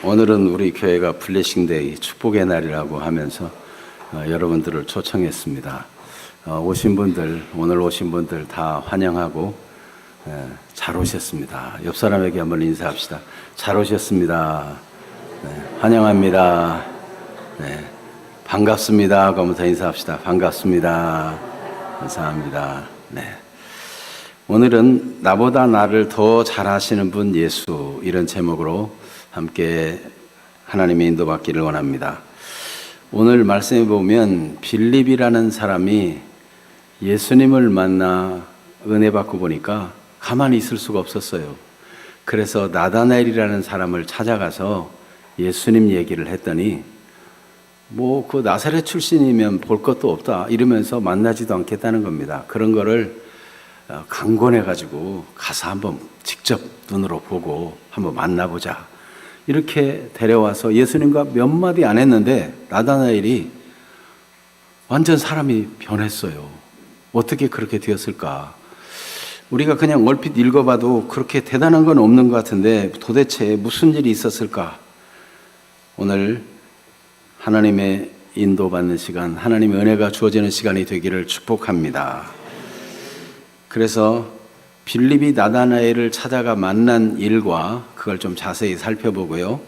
오늘은 우리 교회가 블레싱데이 축복의 날이라고 하면서 여러분들을 초청했습니다. 오늘 오신 분들 다 환영하고 잘 오셨습니다. 옆 사람에게 한번 인사합시다. 잘 오셨습니다. 환영합니다. 반갑습니다. 그러면서 인사합시다. 반갑습니다. 감사합니다. 오늘은 나보다 나를 더 잘하시는 분 예수, 이런 제목으로 함께 하나님의 인도받기를 원합니다. 오늘 말씀에 보면 빌립이라는 사람이 예수님을 만나 은혜 받고 보니까 가만히 있을 수가 없었어요. 그래서 나다나엘이라는 사람을 찾아가서 예수님 얘기를 했더니 그 나사렛 출신이면 볼 것도 없다 이러면서 만나지도 않겠다는 겁니다. 그런 거를 강권해가지고 가서 한번 직접 눈으로 보고 한번 만나보자 이렇게 데려와서 예수님과 몇 마디 안 했는데 나다나엘이 완전 사람이 변했어요. 어떻게 그렇게 되었을까? 우리가 그냥 얼핏 읽어봐도 그렇게 대단한 건 없는 것 같은데 도대체 무슨 일이 있었을까? 오늘 하나님의 인도받는 시간, 하나님의 은혜가 주어지는 시간이 되기를 축복합니다. 그래서 빌립이 나다나엘을 찾아가 만난 일과 그걸 좀 자세히 살펴보고요.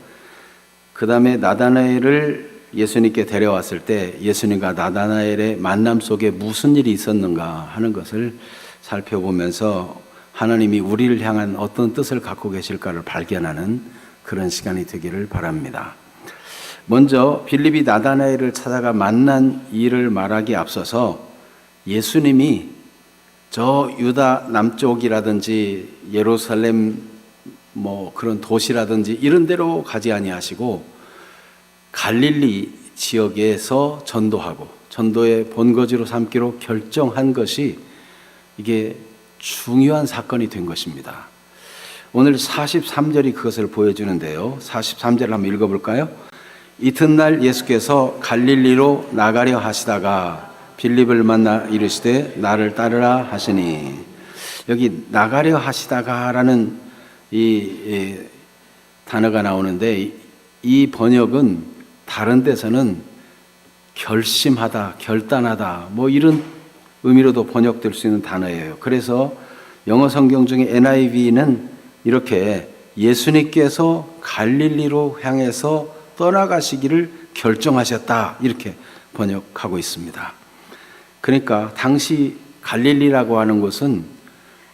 그 다음에 나다나엘을 예수님께 데려왔을 때 예수님과 나다나엘의 만남 속에 무슨 일이 있었는가 하는 것을 살펴보면서 하나님이 우리를 향한 어떤 뜻을 갖고 계실까를 발견하는 그런 시간이 되기를 바랍니다. 먼저 빌립이 나다나엘을 찾아가 만난 일을 말하기에 앞서서 예수님이 저 유다 남쪽이라든지 예루살렘 그런 도시라든지 이런 데로 가지 아니하시고 갈릴리 지역에서 전도하고 전도의 본거지로 삼기로 결정한 것이 이게 중요한 사건이 된 것입니다. 오늘 43절이 그것을 보여주는데요. 43절을 한번 읽어볼까요? 이튿날 예수께서 갈릴리로 나가려 하시다가 빌립을 만나 이르시되 나를 따르라 하시니, 여기 나가려 하시다가라는 이 단어가 나오는데 이 번역은 다른 데서는 결심하다, 결단하다 이런 의미로도 번역될 수 있는 단어예요. 그래서 영어 성경 중에 NIV는 이렇게 예수님께서 갈릴리로 향해서 떠나가시기를 결정하셨다 이렇게 번역하고 있습니다. 그러니까 당시 갈릴리라고 하는 곳은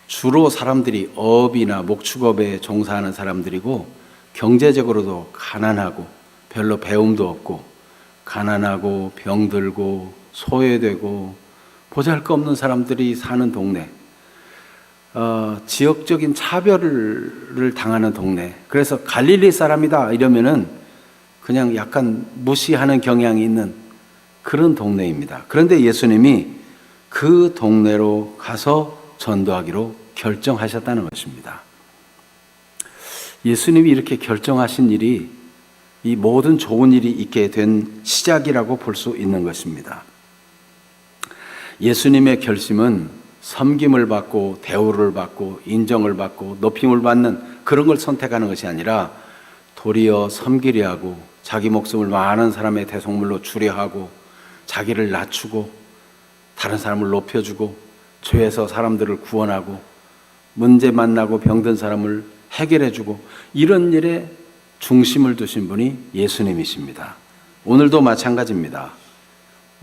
주로 사람들이 어업이나 목축업에 종사하는 사람들이고 경제적으로도 가난하고 별로 배움도 없고 가난하고 병들고 소외되고 보잘것없는 사람들이 사는 동네, 지역적인 차별을 당하는 동네. 그래서 갈릴리 사람이다 이러면은 그냥 약간 무시하는 경향이 있는 그런 동네입니다. 그런데 예수님이 그 동네로 가서 전도하기로 결정하셨다는 것입니다. 예수님이 이렇게 결정하신 일이 이 모든 좋은 일이 있게 된 시작이라고 볼 수 있는 것입니다. 예수님의 결심은 섬김을 받고 대우를 받고 인정을 받고 높임을 받는 그런 걸 선택하는 것이 아니라 도리어 섬기려 하고 자기 목숨을 많은 사람의 대속물로 주려 하고 자기를 낮추고 다른 사람을 높여주고 죄에서 사람들을 구원하고 문제 만나고 병든 사람을 해결해주고 이런 일에 중심을 두신 분이 예수님이십니다. 오늘도 마찬가지입니다.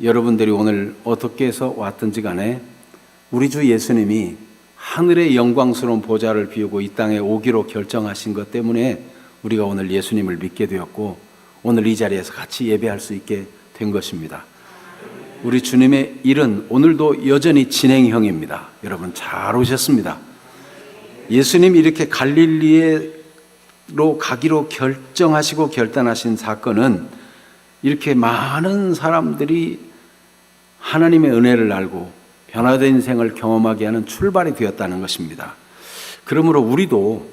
여러분들이 오늘 어떻게 해서 왔든지 간에 우리 주 예수님이 하늘의 영광스러운 보좌를 비우고 이 땅에 오기로 결정하신 것 때문에 우리가 오늘 예수님을 믿게 되었고 오늘 이 자리에서 같이 예배할 수 있게 된 것입니다. 우리 주님의 일은 오늘도 여전히 진행형입니다. 여러분 잘 오셨습니다. 예수님이 이렇게 갈릴리로 가기로 결정하시고 결단하신 사건은 이렇게 많은 사람들이 하나님의 은혜를 알고 변화된 인생을 경험하게 하는 출발이 되었다는 것입니다. 그러므로 우리도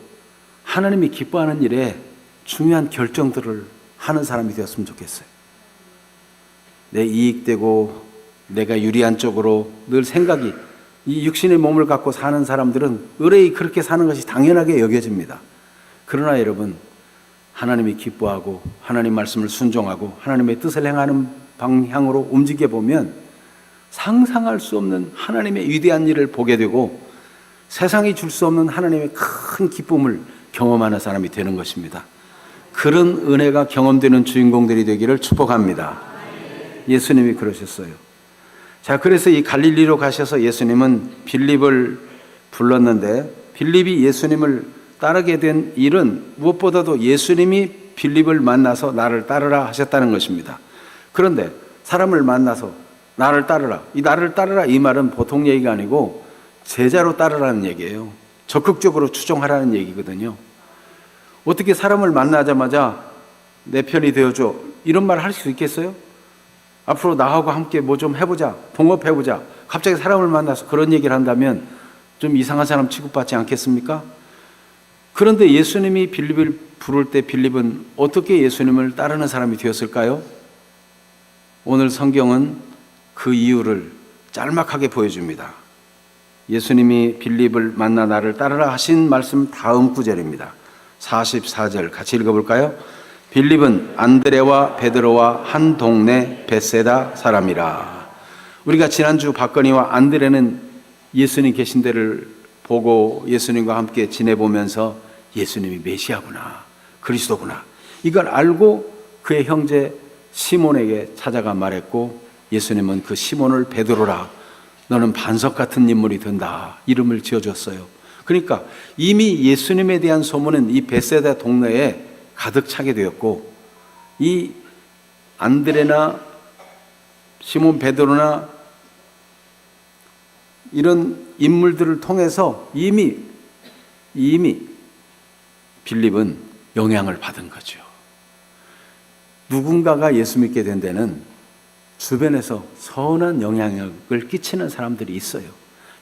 하나님이 기뻐하는 일에 중요한 결정들을 하는 사람이 되었으면 좋겠어요. 내 이익되고 내가 유리한 쪽으로 늘 생각이, 이 육신의 몸을 갖고 사는 사람들은 의뢰이 그렇게 사는 것이 당연하게 여겨집니다. 그러나 여러분, 하나님이 기뻐하고 하나님 말씀을 순종하고 하나님의 뜻을 행하는 방향으로 움직여 보면 상상할 수 없는 하나님의 위대한 일을 보게 되고 세상이 줄 수 없는 하나님의 큰 기쁨을 경험하는 사람이 되는 것입니다. 그런 은혜가 경험되는 주인공들이 되기를 축복합니다. 예수님이 그러셨어요. 자, 그래서 이 갈릴리로 가셔서 예수님은 빌립을 불렀는데 빌립이 예수님을 따르게 된 일은 무엇보다도 예수님이 빌립을 만나서 나를 따르라 하셨다는 것입니다. 그런데 사람을 만나서 나를 따르라, 이 나를 따르라 이 말은 보통 얘기가 아니고 제자로 따르라는 얘기예요. 적극적으로 추종하라는 얘기거든요. 어떻게 사람을 만나자마자 내 편이 되어줘 이런 말 할 수 있겠어요? 앞으로 나하고 함께 뭐 좀 해보자, 동업해보자. 갑자기 사람을 만나서 그런 얘기를 한다면 좀 이상한 사람 취급받지 않겠습니까? 그런데 예수님이 빌립을 부를 때 빌립은 어떻게 예수님을 따르는 사람이 되었을까요? 오늘 성경은 그 이유를 짤막하게 보여줍니다. 예수님이 빌립을 만나 나를 따르라 하신 말씀 다음 구절입니다. 44절 같이 읽어볼까요? 빌립은 안드레와 베드로와 한 동네 벳세다 사람이라. 우리가 지난주 박건희와 안드레는 예수님 계신 데를 보고 예수님과 함께 지내보면서 예수님이 메시아구나, 그리스도구나 이걸 알고 그의 형제 시몬에게 찾아가 말했고 예수님은 그 시몬을 베드로라, 너는 반석 같은 인물이 된다 이름을 지어줬어요. 그러니까 이미 예수님에 대한 소문은 이 벳세다 동네에 가득 차게 되었고 이 안드레나 시몬 베드로나 이런 인물들을 통해서 이미 빌립은 영향을 받은 거죠. 누군가가 예수 믿게 된 데는 주변에서 선한 영향력을 끼치는 사람들이 있어요.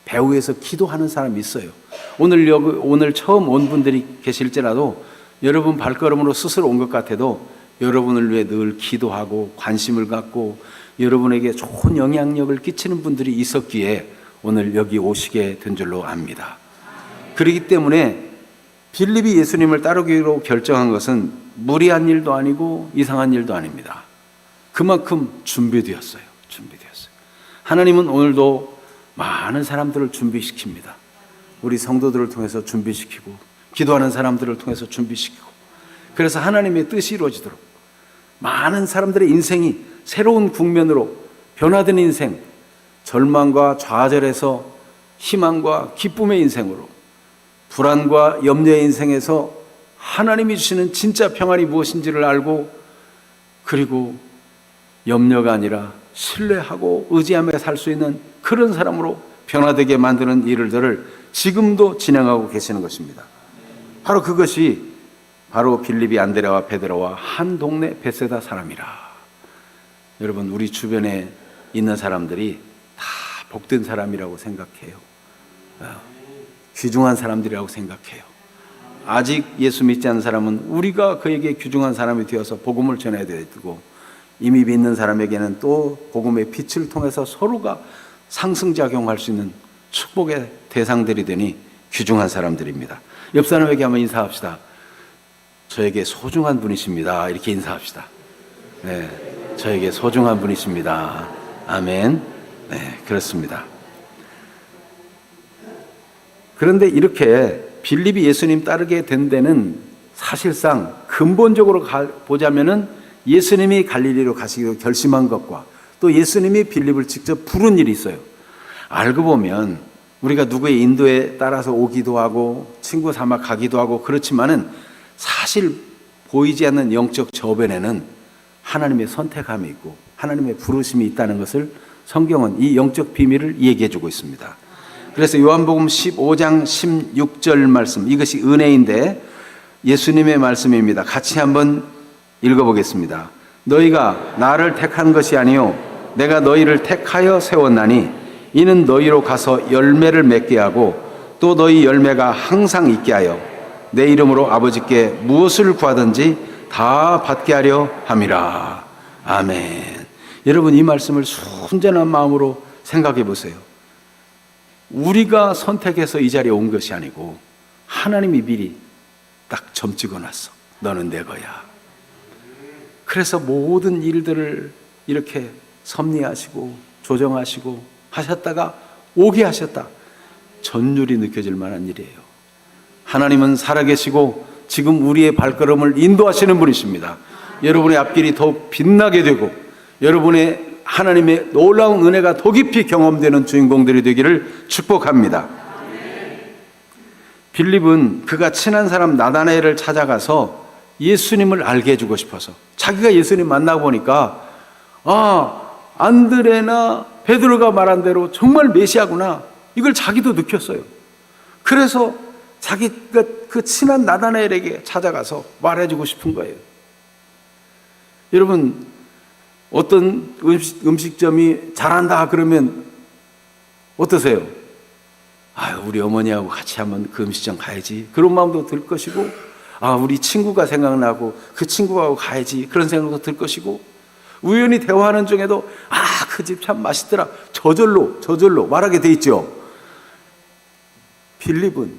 배후에서 기도하는 사람이 있어요. 오늘 처음 온 분들이 계실지라도 여러분 발걸음으로 스스로 온 것 같아도 여러분을 위해 늘 기도하고 관심을 갖고 여러분에게 좋은 영향력을 끼치는 분들이 있었기에 오늘 여기 오시게 된 줄로 압니다. 그렇기 때문에 빌립이 예수님을 따르기로 결정한 것은 무리한 일도 아니고 이상한 일도 아닙니다. 그만큼 준비되었어요. 하나님은 오늘도 많은 사람들을 준비시킵니다. 우리 성도들을 통해서 준비시키고 기도하는 사람들을 통해서 준비시키고 그래서 하나님의 뜻이 이루어지도록 많은 사람들의 인생이 새로운 국면으로 변화된 인생, 절망과 좌절에서 희망과 기쁨의 인생으로 불안과 염려의 인생에서 하나님이 주시는 진짜 평안이 무엇인지를 알고 그리고 염려가 아니라 신뢰하고 의지하며 살 수 있는 그런 사람으로 변화되게 만드는 일들을 지금도 진행하고 계시는 것입니다. 바로 그것이 바로 빌립이 안드레와 베드로와 한 동네 벳세다 사람이라. 여러분 우리 주변에 있는 사람들이 다 복된 사람이라고 생각해요. 귀중한 사람들이라고 생각해요. 아직 예수 믿지 않는 사람은 우리가 그에게 귀중한 사람이 되어서 복음을 전해야 되고 이미 믿는 사람에게는 또 복음의 빛을 통해서 서로가 상승작용할 수 있는 축복의 대상들이 되니 귀중한 사람들입니다. 옆 사람에게 한번 인사합시다. 저에게 소중한 분이십니다. 이렇게 인사합시다. 네, 저에게 소중한 분이십니다. 아멘. 네, 그렇습니다. 그런데 이렇게 빌립이 예수님 따르게 된 데는 사실상 근본적으로 보자면은 예수님이 갈릴리로 가시기로 결심한 것과 또 예수님이 빌립을 직접 부른 일이 있어요. 알고 보면 우리가 누구의 인도에 따라서 오기도 하고 친구 삼아 가기도 하고 그렇지만은 사실 보이지 않는 영적 저변에는 하나님의 선택함이 있고 하나님의 부르심이 있다는 것을 성경은 이 영적 비밀을 얘기해 주고 있습니다. 그래서 요한복음 15장 16절 말씀, 이것이 은혜인데 예수님의 말씀입니다. 같이 한번 읽어보겠습니다. 너희가 나를 택한 것이 아니요 내가 너희를 택하여 세웠나니 이는 너희로 가서 열매를 맺게 하고 또 너희 열매가 항상 있게 하여 내 이름으로 아버지께 무엇을 구하든지 다 받게 하려 함이라. 아멘. 여러분 이 말씀을 순전한 마음으로 생각해 보세요. 우리가 선택해서 이 자리에 온 것이 아니고 하나님이 미리 딱 점 찍어놨어. 너는 내 거야. 그래서 모든 일들을 이렇게 섭리하시고 조정하시고 하셨다가 오게 하셨다. 전율이 느껴질 만한 일이에요. 하나님은 살아계시고 지금 우리의 발걸음을 인도하시는 분이십니다. 여러분의 앞길이 더욱 빛나게 되고 여러분의 하나님의 놀라운 은혜가 더 깊이 경험되는 주인공들이 되기를 축복합니다. 빌립은 그가 친한 사람 나다나엘을 찾아가서 예수님을 알게 해주고 싶어서, 자기가 예수님 만나고 보니까 안드레나 베드로가 말한 대로 정말 메시아구나, 이걸 자기도 느꼈어요. 그래서 자기가 그 친한 나다나엘에게 찾아가서 말해주고 싶은 거예요. 여러분, 어떤 음식점이 잘한다 그러면 어떠세요? 우리 어머니하고 같이 한번 그 음식점 가야지, 그런 마음도 들 것이고, 우리 친구가 생각나고 그 친구하고 가야지, 그런 생각도 들 것이고, 우연히 대화하는 중에도 그 집 참 맛있더라, 저절로 말하게 돼 있죠. 빌립은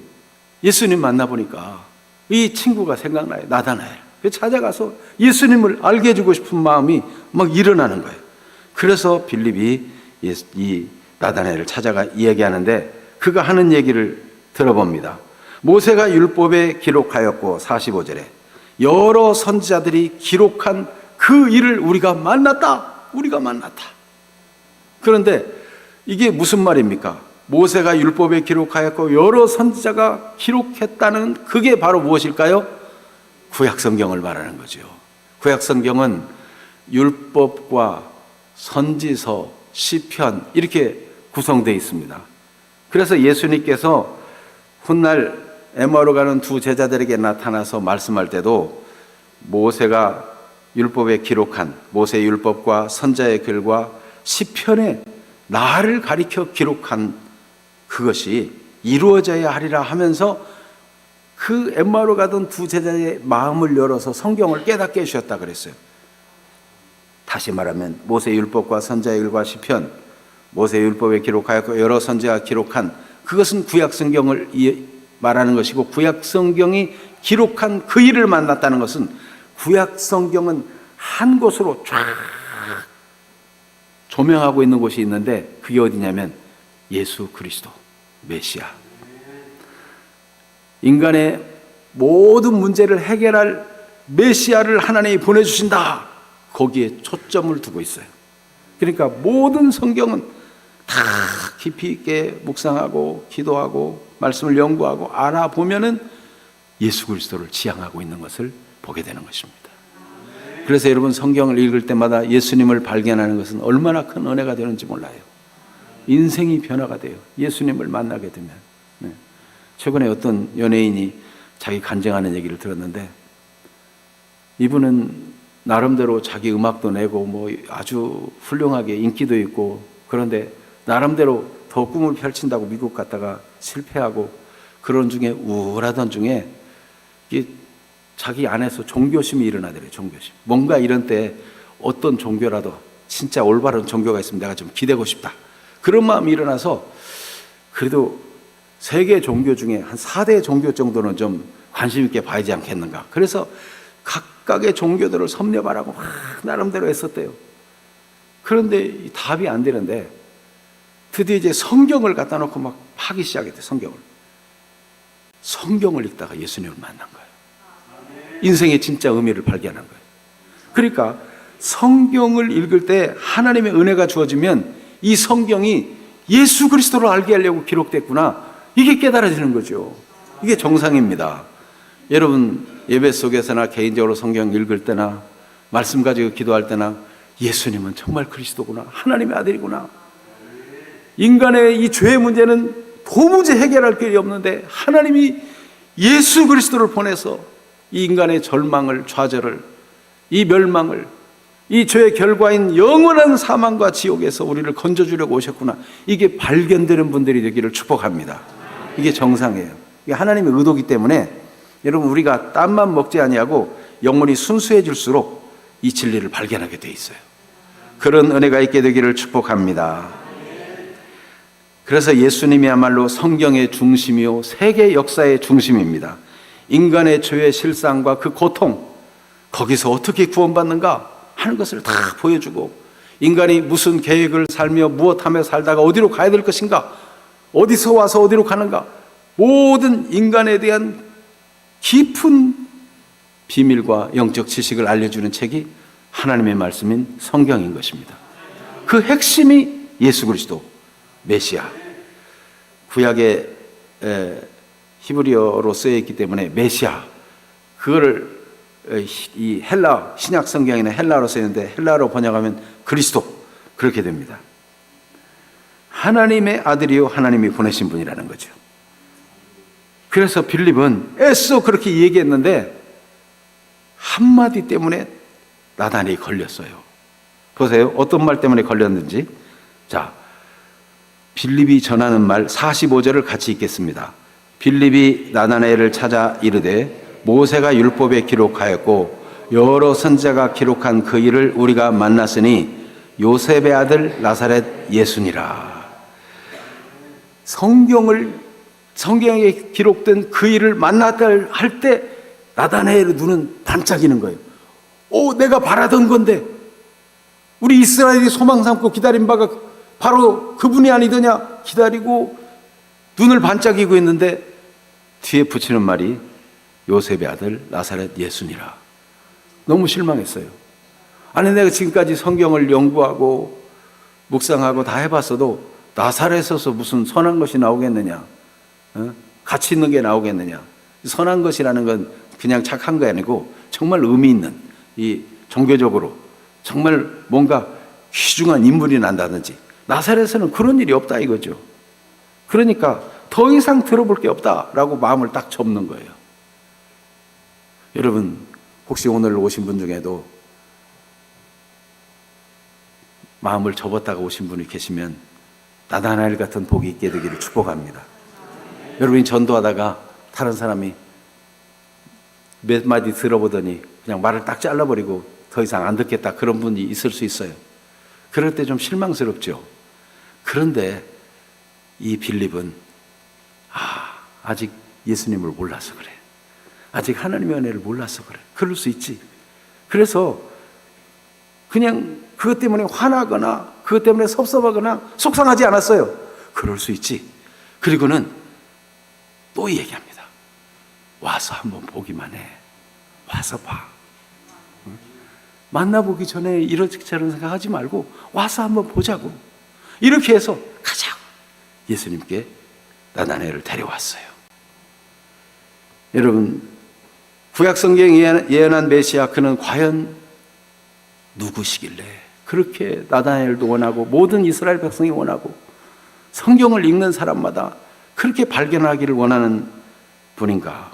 예수님 만나보니까 이 친구가 생각나요. 나다나엘. 찾아가서 예수님을 알게 해주고 싶은 마음이 막 일어나는 거예요. 그래서 빌립이 이 나다나엘을 찾아가 이야기하는데, 그가 하는 얘기를 들어봅니다. 모세가 율법에 기록하였고 45절에 여러 선지자들이 기록한 그 일을 우리가 만났다. 그런데 이게 무슨 말입니까? 모세가 율법에 기록하였고 여러 선지자가 기록했다는 그게 바로 무엇일까요? 구약성경을 말하는 거죠. 구약성경은 율법과 선지서, 시편 이렇게 구성되어 있습니다. 그래서 예수님께서 훗날 에마오로 가는 두 제자들에게 나타나서 말씀할 때도 모세가 율법에 기록한 모세의 율법과 선지자의 글과 시편에 나를 가리켜 기록한 그것이 이루어져야 하리라 하면서 그 엠마오로 가던 두 제자의 마음을 열어서 성경을 깨닫게 해주셨다 그랬어요. 다시 말하면 모세의 율법과 선지자의 글과 시편, 모세의 율법에 기록하였고 여러 선지자가 기록한 그것은 구약성경을 말하는 것이고, 구약성경이 기록한 그 일을 만났다는 것은 구약성경은 한 곳으로 쫙 조명하고 있는 곳이 있는데, 그게 어디냐면 예수 그리스도 메시아, 인간의 모든 문제를 해결할 메시아를 하나님이 보내주신다, 거기에 초점을 두고 있어요. 그러니까 모든 성경은 다 깊이 있게 묵상하고 기도하고 말씀을 연구하고 알아보면은 예수 그리스도를 지향하고 있는 것을 보게 되는 것입니다. 그래서 여러분, 성경을 읽을 때마다 예수님을 발견하는 것은 얼마나 큰 은혜가 되는지 몰라요. 인생이 변화가 돼요, 예수님을 만나게 되면. 최근에 어떤 연예인이 자기 간증하는 얘기를 들었는데, 이분은 나름대로 자기 음악도 내고 아주 훌륭하게 인기도 있고, 그런데 나름대로 더 꿈을 펼친다고 미국 갔다가 실패하고, 그런 중에 우울하던 중에 자기 안에서 종교심이 일어나더래요. 종교심. 뭔가 이런 때 어떤 종교라도 진짜 올바른 종교가 있으면 내가 좀 기대고 싶다, 그런 마음이 일어나서 그래도 세계 종교 중에 한 4대 종교 정도는 좀 관심 있게 봐야지 않겠는가. 그래서 각각의 종교들을 섭렵하라고 막 나름대로 했었대요. 그런데 답이 안 되는데 드디어 이제 성경을 갖다 놓고 막 파기 시작했대. 성경을 읽다가 예수님을 만난 거예요. 인생의 진짜 의미를 발견한 거예요. 그러니까 성경을 읽을 때 하나님의 은혜가 주어지면 이 성경이 예수 그리스도를 알게 하려고 기록됐구나, 이게 깨달아지는 거죠. 이게 정상입니다. 여러분, 예배 속에서나 개인적으로 성경 읽을 때나 말씀 가지고 기도할 때나 예수님은 정말 그리스도구나, 하나님의 아들이구나, 인간의 이 죄의 문제는 도무지 해결할 길이 없는데 하나님이 예수 그리스도를 보내서 이 인간의 절망을, 좌절을, 이 멸망을, 이 죄의 결과인 영원한 사망과 지옥에서 우리를 건져주려고 오셨구나, 이게 발견되는 분들이 되기를 축복합니다. 이게 정상이에요. 이게 하나님의 의도이기 때문에 여러분, 우리가 땀만 먹지 아니하고 영혼이 순수해질수록 이 진리를 발견하게 돼 있어요. 그런 은혜가 있게 되기를 축복합니다. 그래서 예수님이야말로 성경의 중심이요 세계 역사의 중심입니다. 인간의 죄의 실상과 그 고통, 거기서 어떻게 구원받는가 하는 것을 다 보여주고, 인간이 무슨 계획을 살며 무엇하며 살다가 어디로 가야 될 것인가, 어디서 와서 어디로 가는가, 모든 인간에 대한 깊은 비밀과 영적 지식을 알려주는 책이 하나님의 말씀인 성경인 것입니다. 그 핵심이 예수 그리스도 메시아. 구약의 히브리어로 쓰여 있기 때문에 메시아, 그거를 이 헬라 신약 성경에는 헬라어로 쓰여 있는데 헬라어로 번역하면 그리스도, 그렇게 됩니다. 하나님의 아들이요 하나님이 보내신 분이라는 거죠. 그래서 빌립은 애써 그렇게 얘기했는데 한마디 때문에 나단이 걸렸어요. 보세요, 어떤 말 때문에 걸렸는지. 자, 빌립이 전하는 말 45절을 같이 읽겠습니다. 빌립이 나다나엘을 찾아 이르되 모세가 율법에 기록하였고 여러 선지자가 기록한 그 일을 우리가 만났으니 요셉의 아들 나사렛 예수니라. 성경에 기록된 그 일을 만났다 할 때 나다나엘의 눈은 반짝이는 거예요. 내가 바라던 건데, 우리 이스라엘이 소망 삼고 기다린 바가 바로 그분이 아니더냐 기다리고 눈을 반짝이고 있는데 뒤에 붙이는 말이 요셉의 아들 나사렛 예수니라. 너무 실망했어요. 아니, 내가 지금까지 성경을 연구하고 묵상하고 다 해봤어도 나사렛에서 무슨 선한 것이 나오겠느냐, 가치 있는 게 나오겠느냐. 선한 것이라는 건 그냥 착한 게 아니고 정말 의미 있는, 이 종교적으로 정말 뭔가 귀중한 인물이 난다든지, 나사렛에는 그런 일이 없다 이거죠. 그러니까 더 이상 들어볼 게 없다라고 마음을 딱 접는 거예요. 여러분, 혹시 오늘 오신 분 중에도 마음을 접었다가 오신 분이 계시면 나다나엘 같은 복이 있게 되기를 축복합니다. 여러분이 전도하다가 다른 사람이 몇 마디 들어보더니 그냥 말을 딱 잘라버리고 더 이상 안 듣겠다, 그런 분이 있을 수 있어요. 그럴 때 좀 실망스럽죠. 그런데 이 빌립은 아직 예수님을 몰라서 그래, 아직 하나님의 은혜를 몰라서 그래, 그럴 수 있지. 그래서 그냥 그것 때문에 화나거나 그것 때문에 섭섭하거나 속상하지 않았어요. 그럴 수 있지. 그리고는 또 얘기합니다. 와서 한번 보기만 해. 와서 봐. 만나보기 전에 이런저런 생각하지 말고 와서 한번 보자고. 이렇게 해서 가자. 예수님께 나다나엘을 데려왔어요. 여러분, 구약 성경이 예언한 메시아, 그는 과연 누구시길래 그렇게 나다나엘도 원하고 모든 이스라엘 백성이 원하고 성경을 읽는 사람마다 그렇게 발견하기를 원하는 분인가?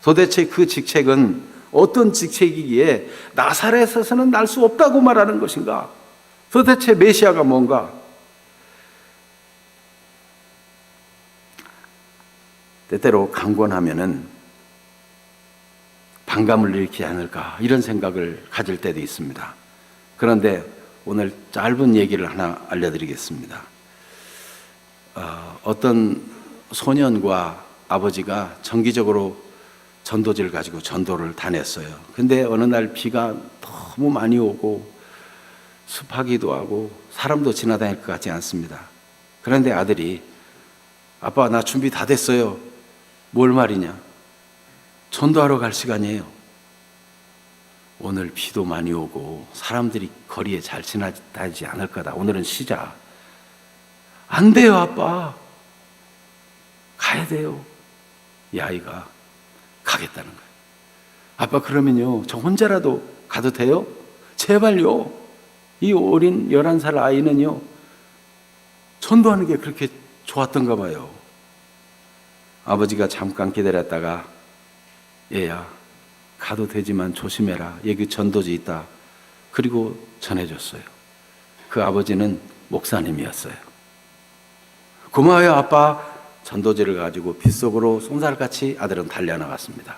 도대체 그 직책은 어떤 직책이기에 나사렛에서는 날 수 없다고 말하는 것인가? 도대체 메시아가 뭔가? 때때로 강권하면은 반감을 일으키지 않을까, 이런 생각을 가질 때도 있습니다. 그런데 오늘 짧은 얘기를 하나 알려드리겠습니다. 어떤 소년과 아버지가 정기적으로 전도지를 가지고 전도를 다녔어요. 근데 어느 날 비가 너무 많이 오고 습하기도 하고 사람도 지나다닐 것 같지 않습니다. 그런데 아들이, 아빠 나 준비 다 됐어요. 뭘 말이냐? 전도하러 갈 시간이에요. 오늘 비도 많이 오고 사람들이 거리에 잘 지나다니지 않을 거다. 오늘은 쉬자. 안 돼요, 아빠. 가야 돼요. 이 아이가 가겠다는 거예요. 아빠, 그러면요, 저 혼자라도 가도 돼요? 제발요. 이 어린 11살 아이는요, 전도하는 게 그렇게 좋았던가 봐요. 아버지가 잠깐 기다렸다가, 얘야, 가도 되지만 조심해라. 여기 전도지 있다. 그리고 전해줬어요. 그 아버지는 목사님이었어요. 고마워요, 아빠. 전도지를 가지고 빗속으로 쏜살같이 아들은 달려나갔습니다.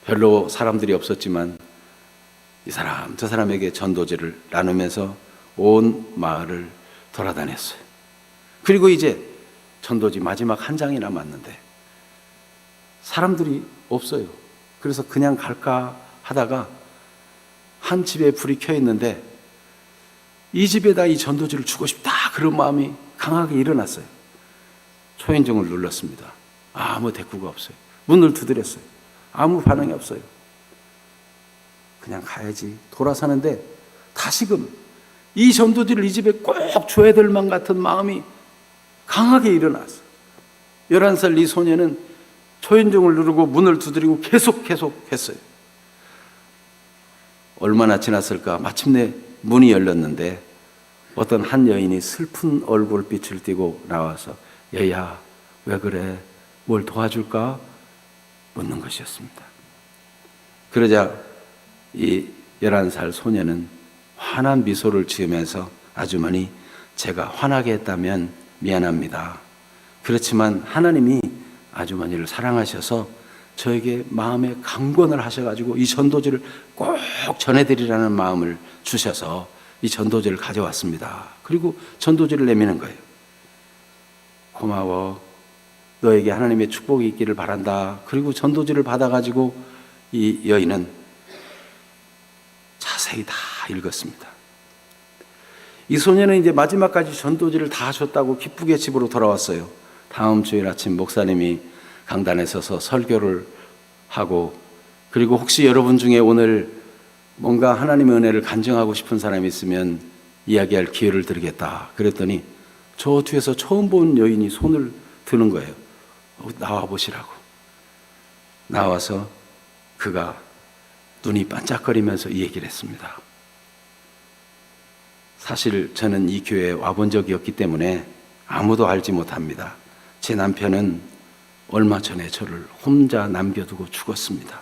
별로 사람들이 없었지만 이 사람 저 사람에게 전도지를 나누면서 온 마을을 돌아다녔어요. 그리고 이제 전도지 마지막 한 장이 남았는데 사람들이 없어요. 그래서 그냥 갈까 하다가 한 집에 불이 켜 있는데 이 집에다 이 전도지를 주고 싶다, 그런 마음이 강하게 일어났어요. 초인종을 눌렀습니다. 아무 대꾸가 없어요. 문을 두드렸어요. 아무 반응이 없어요. 그냥 가야지 돌아서는데 다시금 이 전도지를 이 집에 꼭 줘야 될 만 같은 마음이 강하게 일어났어요. 11살 이 소녀는 초인종을 누르고 문을 두드리고 계속 했어요. 얼마나 지났을까? 마침내 문이 열렸는데 어떤 한 여인이 슬픈 얼굴빛을 띠고 나와서 얘야, 왜 그래? 뭘 도와줄까? 묻는 것이었습니다. 그러자 이 11살 소녀는 환한 미소를 지으면서 아주머니, 제가 화나게 했다면 미안합니다. 그렇지만 하나님이 아주머니를 사랑하셔서 저에게 마음에 강권을 하셔가지고 이 전도지를 꼭 전해드리라는 마음을 주셔서 이 전도지를 가져왔습니다. 그리고 전도지를 내미는 거예요. 고마워. 너에게 하나님의 축복이 있기를 바란다. 그리고 전도지를 받아가지고 이 여인은 자세히 다 읽었습니다. 이 소녀는 이제 마지막까지 전도지를 다 줬다고 기쁘게 집으로 돌아왔어요. 다음 주일 아침 목사님이 강단에 서서 설교를 하고, 그리고 혹시 여러분 중에 오늘 뭔가 하나님의 은혜를 간증하고 싶은 사람이 있으면 이야기할 기회를 드리겠다 그랬더니 저 뒤에서 처음 본 여인이 손을 드는 거예요. 나와 보시라고. 나와서 그가 눈이 반짝거리면서 이 얘기를 했습니다. 사실 저는 이 교회에 와본 적이 없기 때문에 아무도 알지 못합니다. 제 남편은 얼마 전에 저를 혼자 남겨두고 죽었습니다.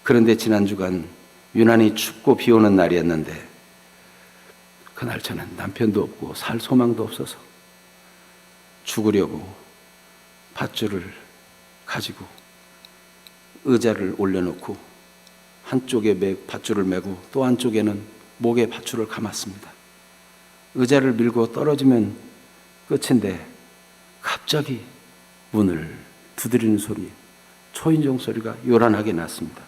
그런데 지난 주간 유난히 춥고 비 오는 날이었는데 그날 저는 남편도 없고 살 소망도 없어서 죽으려고 밧줄을 가지고 의자를 올려놓고 한쪽에 밧줄을 메고 또 한쪽에는 목에 밧줄을 감았습니다. 의자를 밀고 떨어지면 끝인데 갑자기 문을 두드리는 소리, 초인종 소리가 요란하게 났습니다.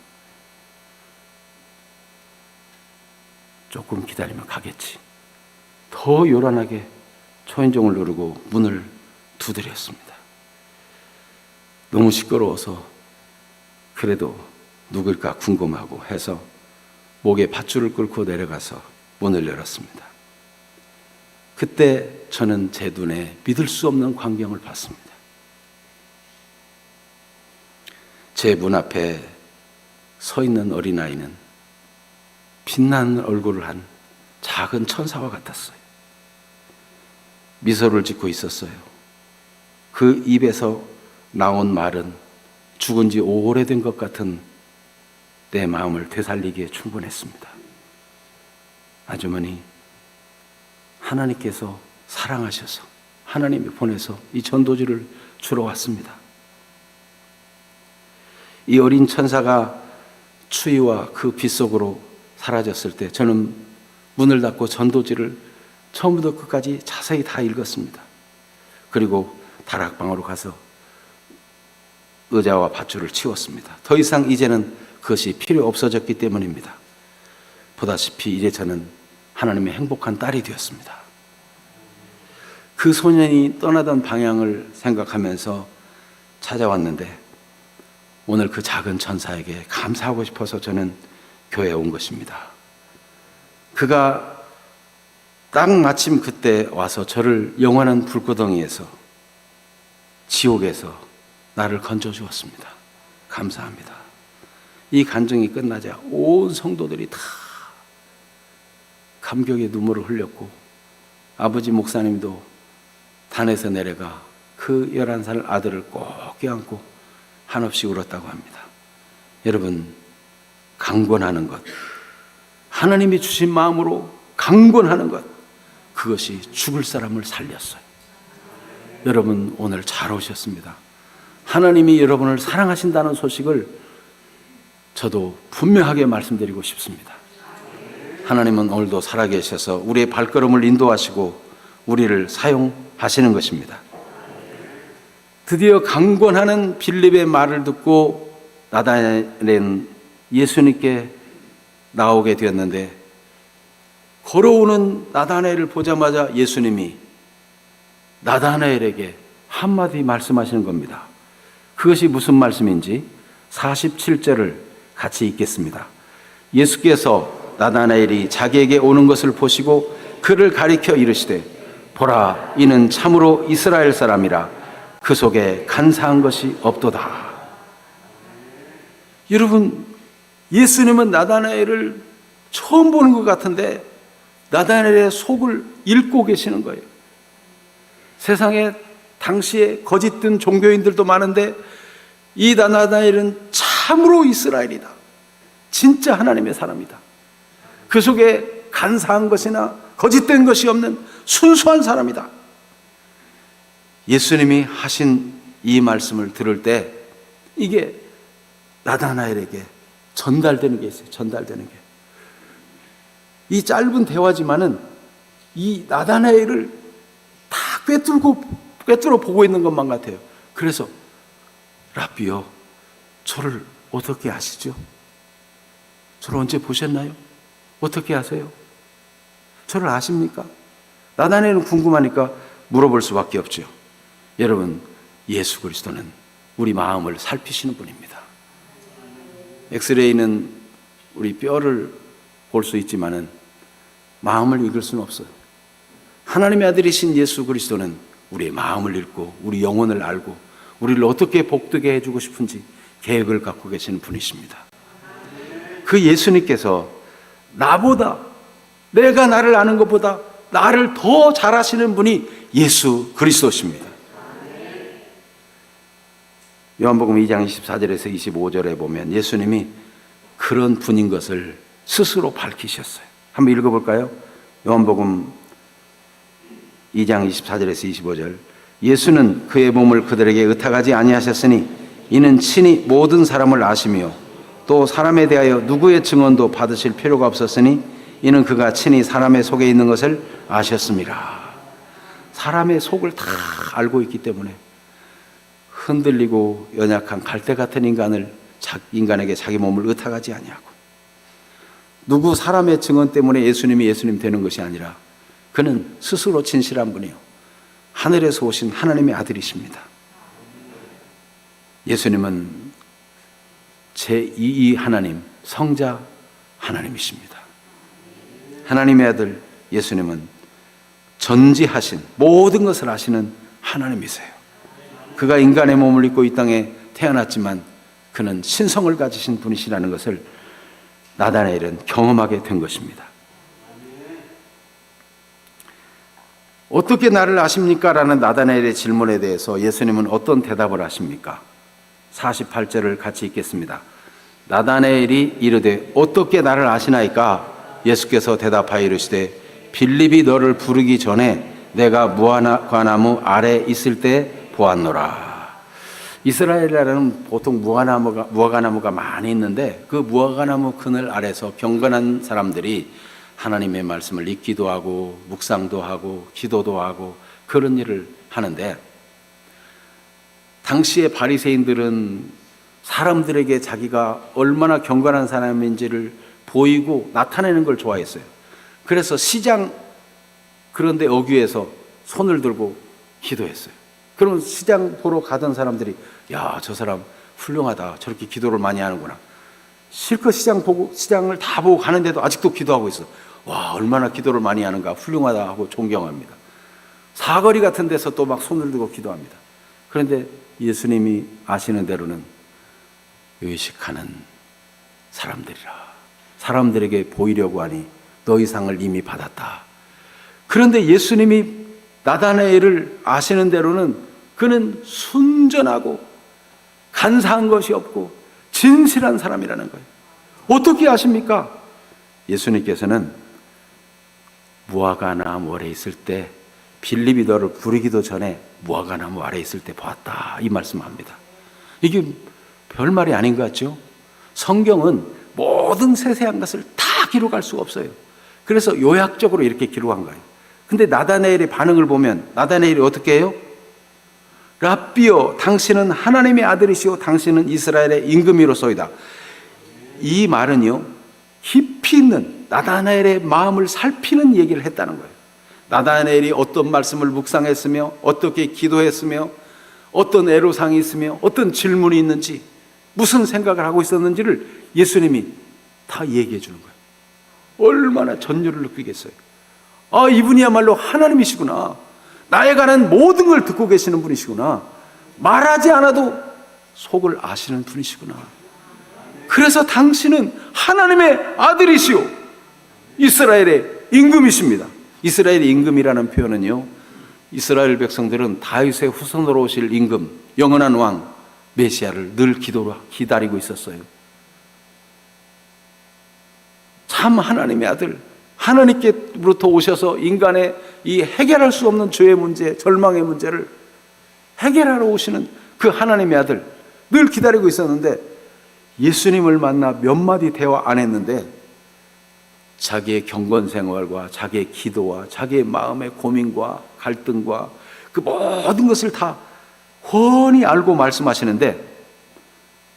조금 기다리면 가겠지. 더 요란하게 초인종을 누르고 문을 두드렸습니다. 너무 시끄러워서 그래도 누굴까 궁금하고 해서 목에 밧줄을 끌고 내려가서 문을 열었습니다. 그때 저는 제 눈에 믿을 수 없는 광경을 봤습니다. 제 문 앞에 서 있는 어린아이는 빛나는 얼굴을 한 작은 천사와 같았어요. 미소를 짓고 있었어요. 그 입에서 나온 말은 죽은 지 오래된 것 같은 내 마음을 되살리기에 충분했습니다. 아주머니, 하나님께서 사랑하셔서 하나님이 보내서 이 전도지를 주러 왔습니다. 이 어린 천사가 추위와 그 빛 속으로 사라졌을 때 저는 문을 닫고 전도지를 처음부터 끝까지 자세히 다 읽었습니다. 그리고 다락방으로 가서 의자와 밧줄을 치웠습니다. 더 이상 이제는 그것이 필요 없어졌기 때문입니다. 보다시피 이제 저는 하나님의 행복한 딸이 되었습니다. 그 소년이 떠나던 방향을 생각하면서 찾아왔는데 오늘 그 작은 천사에게 감사하고 싶어서 저는 교회에 온 것입니다. 그가 딱 마침 그때 와서 저를 영원한 불구덩이에서, 지옥에서 나를 건져주었습니다. 감사합니다. 이 간증이 끝나자 온 성도들이 다 감격의 눈물을 흘렸고 아버지 목사님도 단에서 내려가 그 11살 아들을 꼭 껴안고 한없이 울었다고 합니다. 여러분, 강권하는 것, 하나님이 주신 마음으로 강권하는 것, 그것이 죽을 사람을 살렸어요. 여러분, 오늘 잘 오셨습니다. 하나님이 여러분을 사랑하신다는 소식을 저도 분명하게 말씀드리고 싶습니다. 하나님은 오늘도 살아계셔서 우리의 발걸음을 인도하시고 우리를 사용하시는 것입니다. 드디어 강권하는 빌립의 말을 듣고 나다나엘은 예수님께 나오게 되었는데, 걸어오는 나다나엘을 보자마자 예수님이 나다나엘에게 한마디 말씀하시는 겁니다. 그것이 무슨 말씀인지 47절을 같이 읽겠습니다. 예수께서 나다나엘이 자기에게 오는 것을 보시고 그를 가리켜 이르시되, 보라, 이는 참으로 이스라엘 사람이라 그 속에 간사한 것이 없도다. 여러분, 예수님은 나다나엘을 처음 보는 것 같은데 나다나엘의 속을 읽고 계시는 거예요. 세상에 당시에 거짓된 종교인들도 많은데 이 나다나엘은 참으로 이스라엘이다. 진짜 하나님의 사람이다. 그 속에 간사한 것이나 거짓된 것이 없는 순수한 사람이다. 예수님이 하신 이 말씀을 들을 때 이게 나다나엘에게 전달되는 게 있어요. 전달되는 게. 이 짧은 대화지만은 이 나다나엘을 다 꿰뚫어 보고 있는 것만 같아요. 그래서 라비요, 저를 어떻게 아시죠? 저를 언제 보셨나요? 어떻게 아세요? 저를 아십니까? 나다나엘은 궁금하니까 물어볼 수밖에 없죠. 여러분, 예수 그리스도는 우리 마음을 살피시는 분입니다. 엑스레이는 우리 뼈를 볼 수 있지만은 마음을 읽을 수는 없어요. 하나님의 아들이신 예수 그리스도는 우리의 마음을 읽고 우리 영혼을 알고 우리를 어떻게 복되게 해주고 싶은지 계획을 갖고 계시는 분이십니다. 그 예수님께서 나보다, 내가 나를 아는 것보다 나를 더 잘 아시는 분이 예수 그리스도십니다. 요한복음 2장 24절에서 25절에 보면 예수님이 그런 분인 것을 스스로 밝히셨어요. 한번 읽어볼까요? 요한복음 2장 24절에서 25절. 예수는 그의 몸을 그들에게 의탁하지 아니하셨으니 이는 친히 모든 사람을 아시며 또 사람에 대하여 누구의 증언도 받으실 필요가 없었으니 이는 그가 친히 사람의 속에 있는 것을 아셨습니다. 사람의 속을 다 알고 있기 때문에 흔들리고 연약한 갈대 같은 인간에게 자기 몸을 의탁하지 아니하고, 누구 사람의 증언 때문에 예수님이 예수님 되는 것이 아니라 그는 스스로 진실한 분이요 하늘에서 오신 하나님의 아들이십니다. 예수님은 제2의 하나님, 성자 하나님이십니다. 하나님의 아들 예수님은 전지하신 모든 것을 아시는 하나님이세요. 그가 인간의 몸을 입고 이 땅에 태어났지만 그는 신성을 가지신 분이시라는 것을 나다나엘은 경험하게 된 것입니다. 어떻게 나를 아십니까? 라는 나다나엘의 질문에 대해서 예수님은 어떤 대답을 하십니까? 48절을 같이 읽겠습니다. 나다나엘이 이르되 어떻게 나를 아시나이까? 예수께서 대답하여 이르시되 빌립이 너를 부르기 전에 내가 무화과나무 아래 있을 때 보았노라. 이스라엘에는 보통 무화과나무가 많이 있는데 그 무화과나무 그늘 아래서 경건한 사람들이 하나님의 말씀을 읽기도 하고 묵상도 하고 기도도 하고 그런 일을 하는데, 당시의 바리새인들은 사람들에게 자기가 얼마나 경건한 사람인지를 보이고 나타내는 걸 좋아했어요. 그래서 시장 그런 데 어귀에서 손을 들고 기도했어요. 그러면 시장 보러 가던 사람들이 야, 저 사람 훌륭하다, 저렇게 기도를 많이 하는구나. 실컷 시장을 다 보고 가는데도 아직도 기도하고 있어. 와, 얼마나 기도를 많이 하는가, 훌륭하다 하고 존경합니다. 사거리 같은 데서 또 막 손을 들고 기도합니다. 그런데 예수님이 아시는 대로는 의식하는 사람들이라, 사람들에게 보이려고 하니 너희 상을 이미 받았다. 그런데 예수님이 나다나엘을 아시는 대로는 그는 순전하고 간사한 것이 없고 진실한 사람이라는 거예요. 어떻게 아십니까? 예수님께서는 무화과나무 아래 있을 때, 빌립이 너를 부르기도 전에 무화과나무 아래 있을 때 보았다, 이 말씀합니다. 이게 별말이 아닌 것 같죠? 성경은 모든 세세한 것을 다 기록할 수가 없어요. 그래서 요약적으로 이렇게 기록한 거예요. 근데 나다나엘의 반응을 보면 나다나엘이 어떻게 해요? 랍비여, 당신은 하나님의 아들이시오, 당신은 이스라엘의 임금이로소이다. 이 말은요, 깊이 있는 나다나엘의 마음을 살피는 얘기를 했다는 거예요. 나다나엘이 어떤 말씀을 묵상했으며, 어떻게 기도했으며, 어떤 애로사항이 있으며, 어떤 질문이 있는지, 무슨 생각을 하고 있었는지를 예수님이 다 얘기해 주는 거예요. 얼마나 전율을 느끼겠어요. 아, 이분이야말로 하나님이시구나. 나에 관한 모든 걸 듣고 계시는 분이시구나. 말하지 않아도 속을 아시는 분이시구나. 그래서 당신은 하나님의 아들이시오, 이스라엘의 임금이십니다. 이스라엘의 임금이라는 표현은요, 이스라엘 백성들은 다윗의 후손으로 오실 임금, 영원한 왕 메시아를 늘 기다리고 있었어요. 참 하나님의 아들, 하나님께로부터 오셔서 인간의 이 해결할 수 없는 죄의 문제, 절망의 문제를 해결하러 오시는 그 하나님의 아들 늘 기다리고 있었는데, 예수님을 만나 몇 마디 대화 안 했는데 자기의 경건 생활과 자기의 기도와 자기의 마음의 고민과 갈등과 그 모든 것을 다 훤히 알고 말씀하시는데,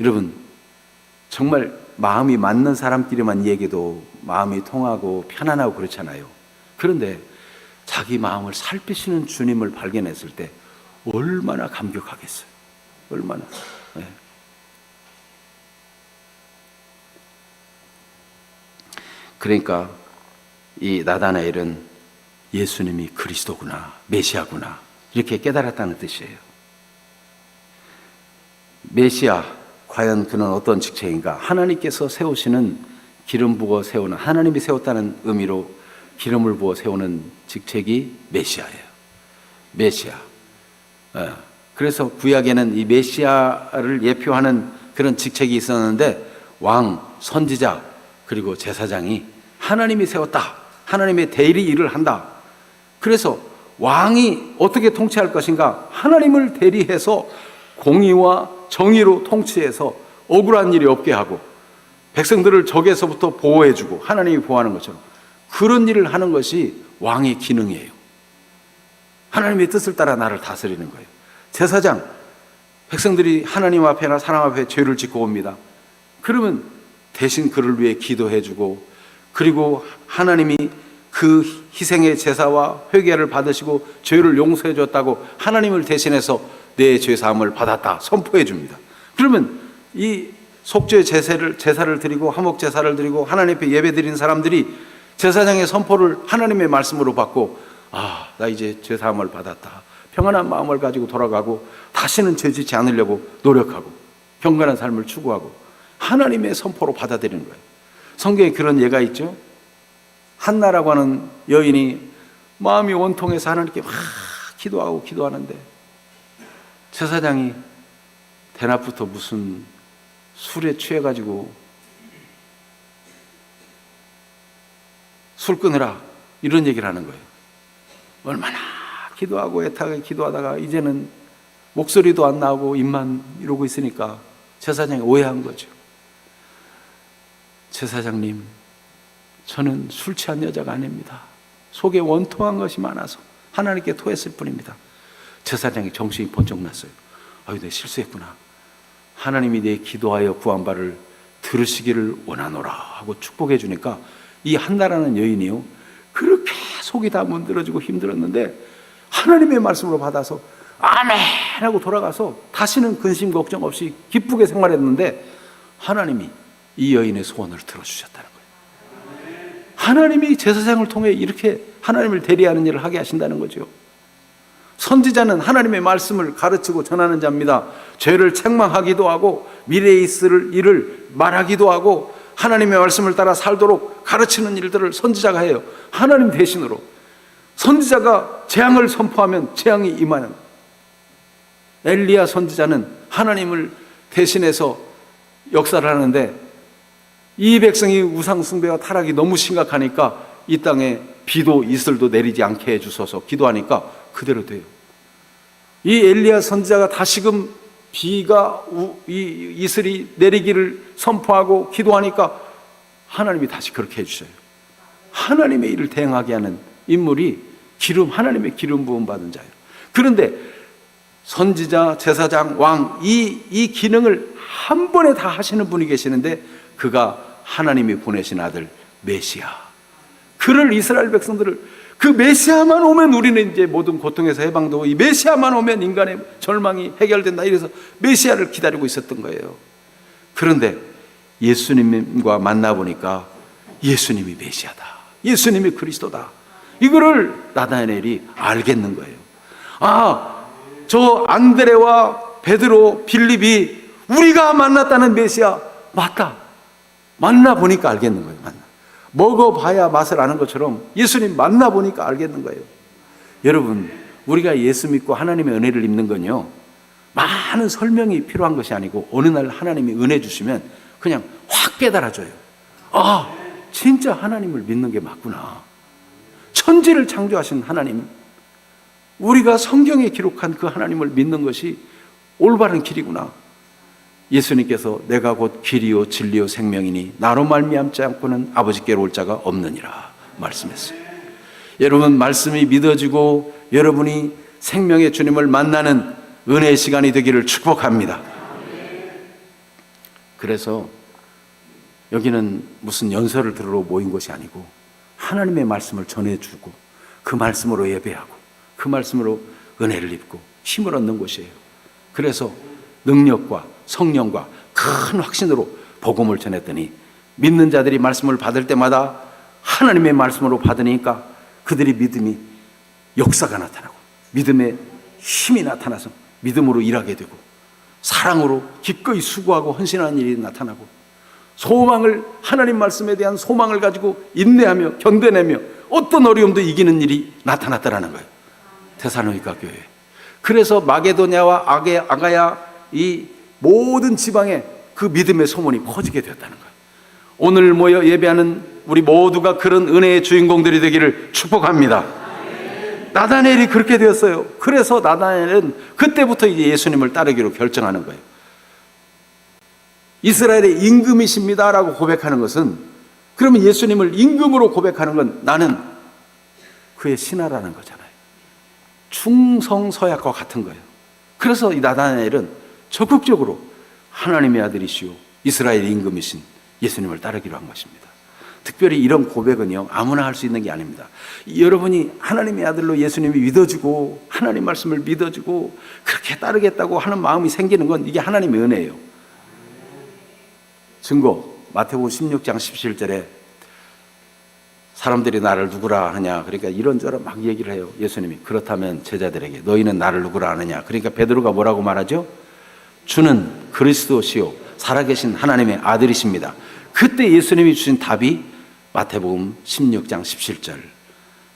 여러분 정말 마음이 맞는 사람끼리만 얘기도 마음이 통하고 편안하고 그렇잖아요. 그런데 자기 마음을 살피시는 주님을 발견했을 때 얼마나 감격하겠어요. 얼마나. 네. 그러니까 이 나다나엘은 예수님이 그리스도구나, 메시아구나, 이렇게 깨달았다는 뜻이에요. 메시아, 과연 그는 어떤 직책인가? 하나님께서 세우시는, 기름 부어 세우는, 하나님이 세웠다는 의미로 기름을 부어 세우는 직책이 메시아예요. 메시아. 그래서 구약에는 이 메시아를 예표하는 그런 직책이 있었는데, 왕, 선지자, 그리고 제사장이 하나님이 세웠다, 하나님의 대리 일을 한다. 그래서 왕이 어떻게 통치할 것인가? 하나님을 대리해서 공의와 정의로 통치해서 억울한 일이 없게 하고 백성들을 적에서부터 보호해주고 하나님이 보호하는 것처럼 그런 일을 하는 것이 왕의 기능이에요. 하나님의 뜻을 따라 나를 다스리는 거예요. 제사장, 백성들이 하나님 앞에나 사람 앞에 죄를 짓고 옵니다. 그러면 대신 그를 위해 기도해주고, 그리고 하나님이 그 희생의 제사와 회개를 받으시고 죄를 용서해 줬다고 하나님을 대신해서 내 죄사함을 받았다 선포해 줍니다. 그러면 이 속죄 제사를 드리고 화목 제사를 드리고 하나님 앞에 예배 드리는 사람들이 제사장의 선포를 하나님의 말씀으로 받고, 아, 나 이제 죄사함을 받았다, 평안한 마음을 가지고 돌아가고 다시는 죄짓지 않으려고 노력하고 경건한 삶을 추구하고 하나님의 선포로 받아들이는 거예요. 성경에 그런 예가 있죠. 한나라고 하는 여인이 마음이 원통해서 하나님께 막 기도하는데 제사장이 대낮부터 무슨 술에 취해가지고 술 끊으라 이런 얘기를 하는 거예요. 얼마나 기도하고 애타게 기도하다가 이제는 목소리도 안 나오고 입만 이러고 있으니까 제사장이 오해한 거죠. 제사장님, 저는 술 취한 여자가 아닙니다. 속에 원통한 것이 많아서 하나님께 토했을 뿐입니다. 제사장이 정신이 번쩍 났어요. 아유, 내가 실수했구나. 하나님이 내 기도하여 구한 바를 들으시기를 원하노라 하고 축복해 주니까 이 한나라는 여인이요, 그렇게 속이 다 문드러지고 힘들었는데 하나님의 말씀으로 받아서 아멘 하고 돌아가서 다시는 근심 걱정 없이 기쁘게 생활했는데 하나님이 이 여인의 소원을 들어주셨다는 거예요. 하나님이 제사장을 통해 이렇게 하나님을 대리하는 일을 하게 하신다는 거죠. 선지자는 하나님의 말씀을 가르치고 전하는 자입니다. 죄를 책망하기도 하고 미래에 있을 일을 말하기도 하고 하나님의 말씀을 따라 살도록 가르치는 일들을 선지자가 해요. 하나님 대신으로. 선지자가 재앙을 선포하면 재앙이 임하는, 엘리야 선지자는 하나님을 대신해서 역사를 하는데 이 백성이 우상 숭배와 타락이 너무 심각하니까 이 땅에 비도 이슬도 내리지 않게 해주소서 기도하니까 그대로 돼요. 이 엘리야 선지자가 다시금 비가 이슬이 내리기를 선포하고 기도하니까 하나님이 다시 그렇게 해주셔요. 하나님의 일을 대행하게 하는 인물이 하나님의 기름 부음 받은 자예요. 그런데 선지자, 제사장, 왕, 이 기능을 한 번에 다 하시는 분이 계시는데 그가 하나님이 보내신 아들 메시아. 그를 이스라엘 백성들을 그 메시아만 오면 우리는 이제 모든 고통에서 해방되고 이 메시아만 오면 인간의 절망이 해결된다. 이래서 메시아를 기다리고 있었던 거예요. 그런데 예수님과 만나보니까 예수님이 메시아다. 예수님이 그리스도다. 이거를 나다나엘이 알겠는 거예요. 아, 저 안드레와 베드로, 빌립이 우리가 만났다는 메시아 맞다. 만나보니까 알겠는 거예요. 먹어봐야 맛을 아는 것처럼 예수님 만나보니까 알겠는 거예요. 여러분, 우리가 예수 믿고 하나님의 은혜를 입는 건요, 많은 설명이 필요한 것이 아니고 어느 날 하나님이 은혜 주시면 그냥 확 깨달아져요. 아, 진짜 하나님을 믿는 게 맞구나. 천지를 창조하신 하나님, 우리가 성경에 기록한 그 하나님을 믿는 것이 올바른 길이구나. 예수님께서 내가 곧 길이요 진리요 생명이니 나로 말미암지 않고는 아버지께로 올 자가 없느니라 말씀했어요. 여러분, 말씀이 믿어지고 여러분이 생명의 주님을 만나는 은혜의 시간이 되기를 축복합니다. 그래서 여기는 무슨 연설을 들으러 모인 것이 아니고 하나님의 말씀을 전해주고 그 말씀으로 예배하고 그 말씀으로 은혜를 입고 힘을 얻는 곳이에요. 그래서 능력과 성령과 큰 확신으로 복음을 전했더니 믿는 자들이 말씀을 받을 때마다 하나님의 말씀으로 받으니까 그들이 믿음이 역사가 나타나고 믿음의 힘이 나타나서 믿음으로 일하게 되고 사랑으로 기꺼이 수고하고 헌신하는 일이 나타나고 소망을, 하나님 말씀에 대한 소망을 가지고 인내하며 견뎌내며 어떤 어려움도 이기는 일이 나타났다라는 거예요. 데살로니가 교회. 그래서 마게도냐와 아가야 이 모든 지방에 그 믿음의 소문이 퍼지게 되었다는 거예요. 오늘 모여 예배하는 우리 모두가 그런 은혜의 주인공들이 되기를 축복합니다. 나다나엘이 그렇게 되었어요. 그래서 나다나엘은 그때부터 이제 예수님을 따르기로 결정하는 거예요. 이스라엘의 임금이십니다라고 고백하는 것은, 그러면 예수님을 임금으로 고백하는 건 나는 그의 신하라는 거잖아요. 충성서약과 같은 거예요. 그래서 이 나다나엘은 적극적으로 하나님의 아들이시오 이스라엘 임금이신 예수님을 따르기로 한 것입니다. 특별히 이런 고백은요, 아무나 할 수 있는 게 아닙니다. 여러분이 하나님의 아들로 예수님이 믿어지고 하나님 말씀을 믿어지고 그렇게 따르겠다고 하는 마음이 생기는 건 이게 하나님의 은혜예요. 증거, 마태복음 16장 17절에 사람들이 나를 누구라 하냐, 그러니까 이런저런 막 얘기를 해요. 예수님이 그렇다면 제자들에게 너희는 나를 누구라 하느냐, 그러니까 베드로가 뭐라고 말하죠? 주는 그리스도시요 살아계신 하나님의 아들이십니다. 그때 예수님이 주신 답이 마태복음 16장 17절,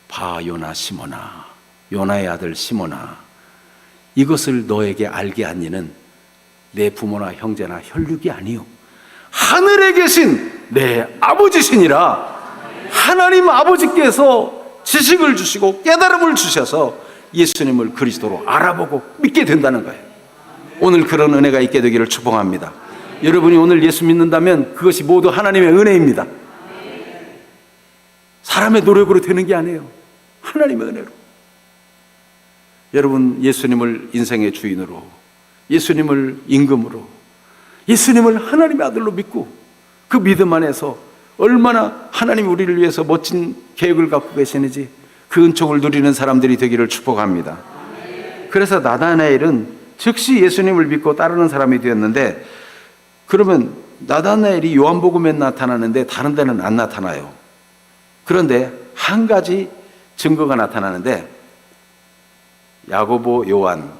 봐 요나 시몬아, 요나의 아들 시몬아, 이것을 너에게 알게 한 이는 내 부모나 형제나 혈육이 아니요 하늘에 계신 내 아버지시니라. 하나님 아버지께서 지식을 주시고 깨달음을 주셔서 예수님을 그리스도로 알아보고 믿게 된다는 거예요. 오늘 그런 은혜가 있게 되기를 축복합니다. 여러분이 오늘 예수 믿는다면 그것이 모두 하나님의 은혜입니다. 사람의 노력으로 되는 게 아니에요. 하나님의 은혜로. 여러분, 예수님을 인생의 주인으로, 예수님을 임금으로, 예수님을 하나님의 아들로 믿고 그 믿음 안에서 얼마나 하나님이 우리를 위해서 멋진 계획을 갖고 계시는지 그 은총을 누리는 사람들이 되기를 축복합니다. 그래서 나다나엘은 즉시 예수님을 믿고 따르는 사람이 되었는데, 그러면 나다나엘이 요한복음에 나타나는데 다른 데는 안 나타나요. 그런데 한 가지 증거가 나타나는데, 야고보, 요한,